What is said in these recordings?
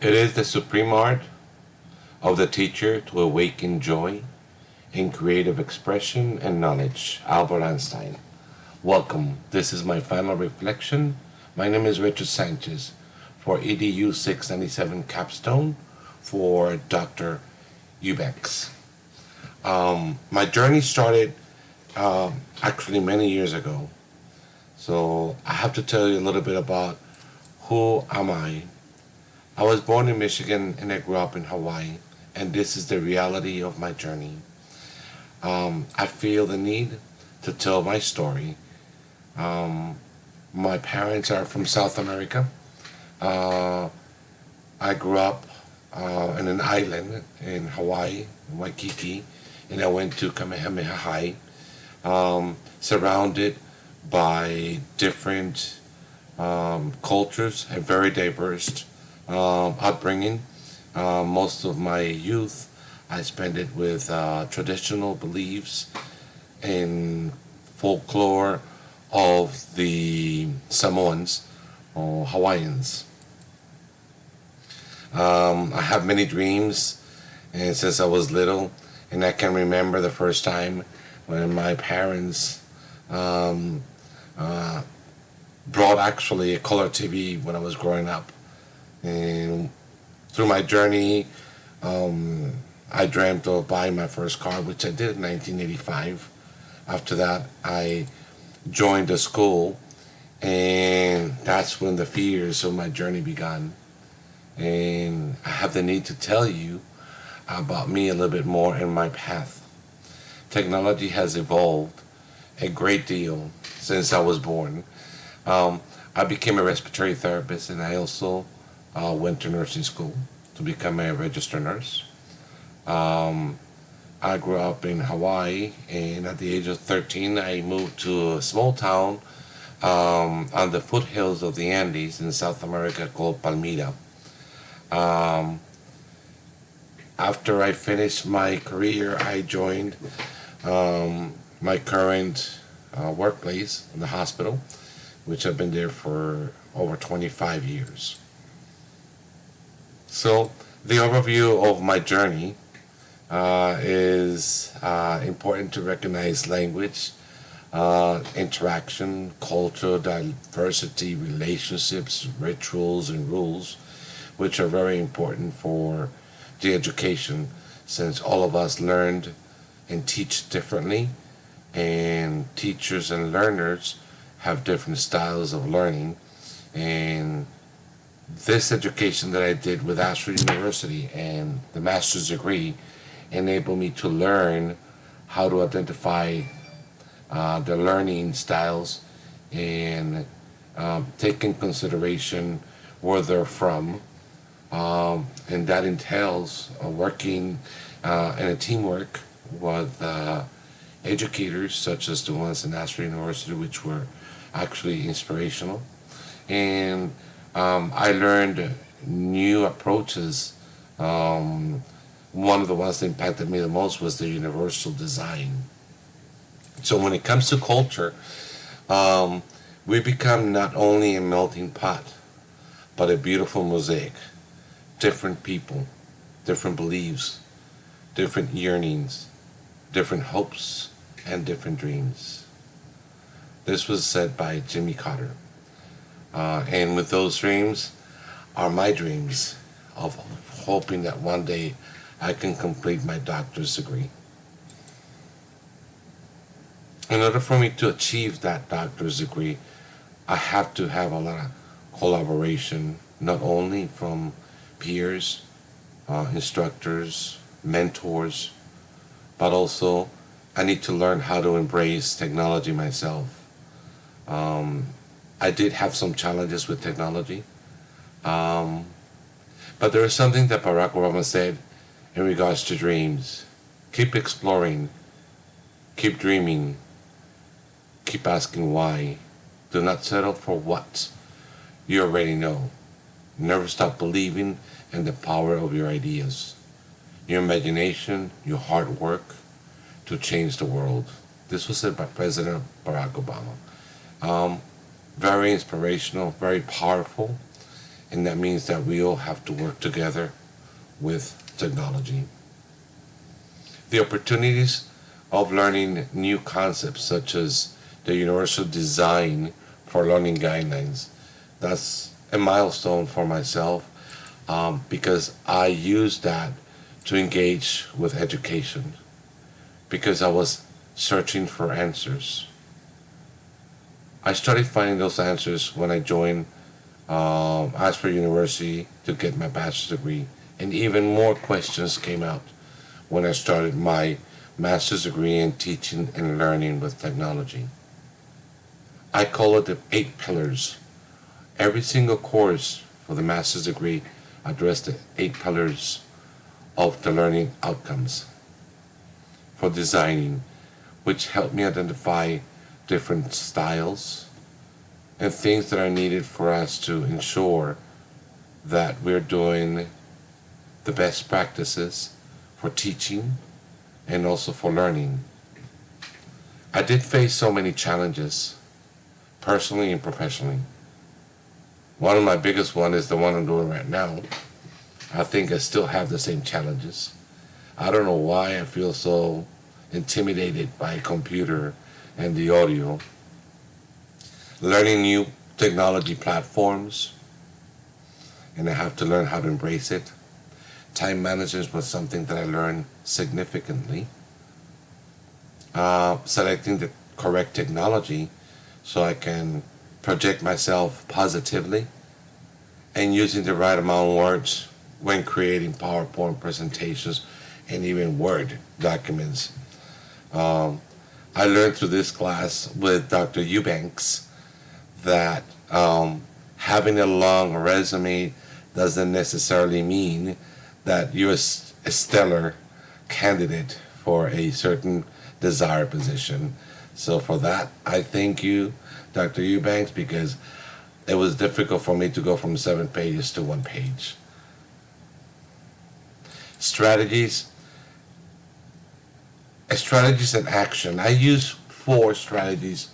It is the supreme art of the teacher to awaken joy in creative expression and knowledge. Albert Einstein. Welcome. This is my final reflection. My name is Richard Sanchez for EDU 697 Capstone for Dr. Ubex. My journey started actually many years ago. So I have to tell you a little bit about who am I. I was born in Michigan and I grew up in Hawaii, and this is the reality of my journey. I feel the need to tell my story. My parents are from South America. I grew up in an island in Hawaii, Waikiki, and I went to Kamehameha High, surrounded by different cultures, a very diverse upbringing. Most of my youth, I spent it with traditional beliefs and folklore of the Samoans or Hawaiians. I have many dreams, and since I was little, and I can remember the first time when my parents brought actually a color TV when I was growing up. And through my journey, I dreamt of buying my first car, which I did in 1985. After that, I joined a school, and that's when the fears of my journey began. And I have the need to tell you about me a little bit more and my path. Technology has evolved a great deal since I was born. I became a respiratory therapist, and I also went to nursing school to become a registered nurse. I grew up in Hawaii, and at the age of 13, I moved to a small town on the foothills of the Andes in South America called Palmira. After I finished my career, I joined my current workplace in the hospital, which I've been there for over 25 years. So the overview of my journey is important to recognize language, interaction, cultural diversity, relationships, rituals, and rules, which are very important for the education, since all of us learned and teach differently, and teachers and learners have different styles of learning. And this education that I did with Ashford University and the master's degree enabled me to learn how to identify the learning styles and take in consideration where they're from. And that entails working in a teamwork with educators such as the ones in Ashford University, which were actually inspirational. And I learned new approaches. One of the ones that impacted me the most was the universal design. So when it comes to culture, we become not only a melting pot, but a beautiful mosaic. Different people, different beliefs, different yearnings, different hopes, and different dreams. This was said by Jimmy Carter. And with those dreams are my dreams of hoping that one day I can complete my doctor's degree. In order for me to achieve that doctor's degree, I have to have a lot of collaboration, not only from peers, instructors, mentors, but also I need to learn how to embrace technology myself. I did have some challenges with technology, but there is something that Barack Obama said in regards to dreams. Keep exploring, keep dreaming, keep asking why. Do not settle for what you already know. Never stop believing in the power of your ideas, your imagination, your hard work to change the world. This was said by President Barack Obama. Very inspirational, very powerful, and that means that we all have to work together with technology. The opportunities of learning new concepts such as the universal design for learning guidelines. That's a milestone for myself because I use that to engage with education because I was searching for answers. I started finding those answers when I joined Oxford University to get my bachelor's degree, and even more questions came out when I started my master's degree in teaching and learning with technology. I call it the 8 pillars. Every single course for the master's degree addressed the 8 pillars of the learning outcomes for designing, which helped me identify different styles and things that are needed for us to ensure that we're doing the best practices for teaching and also for learning. I did face so many challenges, personally and professionally. One of my biggest one is the one I'm doing right now. I think I still have the same challenges. I don't know why I feel so intimidated by a computer and the audio. Learning new technology platforms, and I have to learn how to embrace it. Time management was something that I learned significantly. Selecting the correct technology so I can project myself positively and using the right amount of words when creating PowerPoint presentations and even Word documents. I learned through this class with Dr. Eubanks that having a long resume doesn't necessarily mean that you're a stellar candidate for a certain desired position. So for that, I thank you, Dr. Eubanks, because it was difficult for me to go from 7 pages to 1 page. Strategies. Strategies and action. I use 4 strategies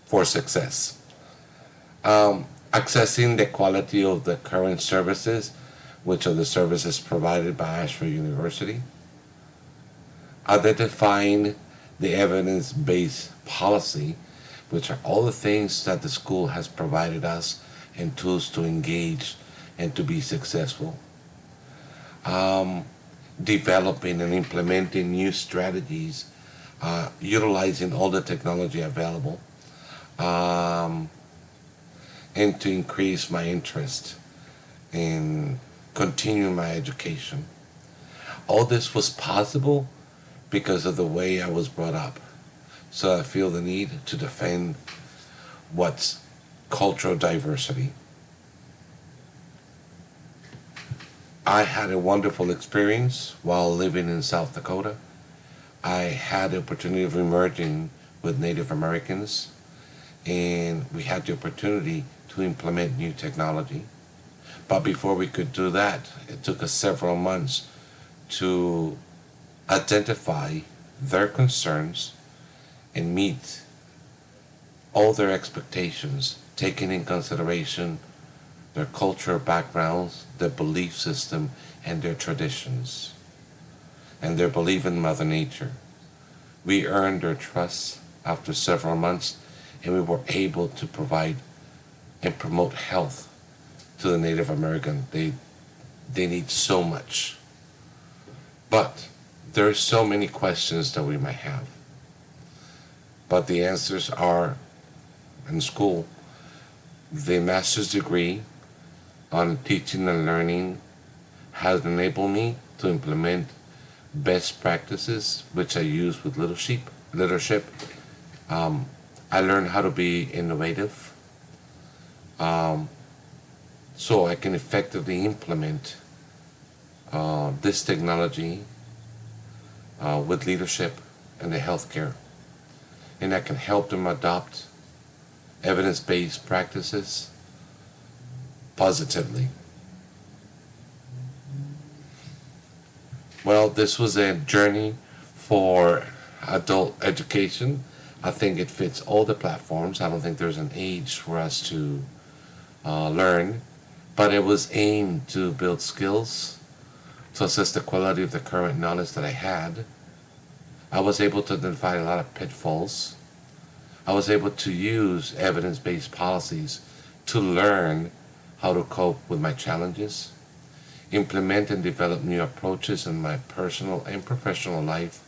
for success. Accessing the quality of the current services, which are the services provided by Ashford University. Identifying the evidence-based policy, which are all the things that the school has provided us and tools to engage and to be successful. Developing and implementing new strategies, utilizing all the technology available, and to increase my interest in continuing my education. All this was possible because of the way I was brought up. So I feel the need to defend what's cultural diversity. I had a wonderful experience while living in South Dakota. I had the opportunity of emerging with Native Americans, and we had the opportunity to implement new technology. But before we could do that, it took us several months to identify their concerns and meet all their expectations, taking in consideration their cultural backgrounds, their belief system, and their traditions, and their belief in Mother Nature. We earned their trust after several months, and we were able to provide and promote health to the Native American. They need so much. But there are so many questions that we might have. But the answers are in school. The master's degree on teaching and learning has enabled me to implement best practices, which I use with leadership. I learned how to be innovative, so I can effectively implement this technology with leadership and the healthcare, and I can help them adopt evidence-based practices positively. Well, this was a journey for adult education. I think it fits all the platforms. I don't think there's an age for us to learn, but it was aimed to build skills, to assess the quality of the current knowledge that I had. I was able to identify a lot of pitfalls. I was able to use evidence-based policies to learn how to cope with my challenges, implement and develop new approaches in my personal and professional life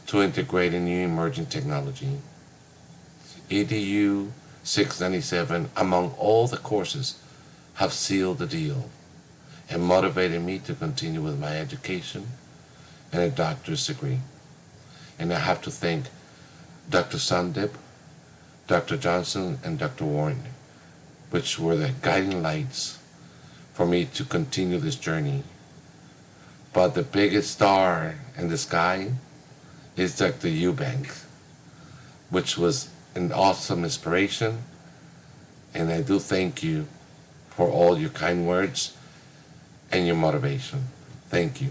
to integrate a new emerging technology. EDU 697, among all the courses, have sealed the deal and motivated me to continue with my education and a doctor's degree. And I have to thank Dr. Sandip, Dr. Johnson, and Dr. Warren, which were the guiding lights for me to continue this journey. But the biggest star in the sky is Dr. Eubank, which was an awesome inspiration. And I do thank you for all your kind words and your motivation. Thank you.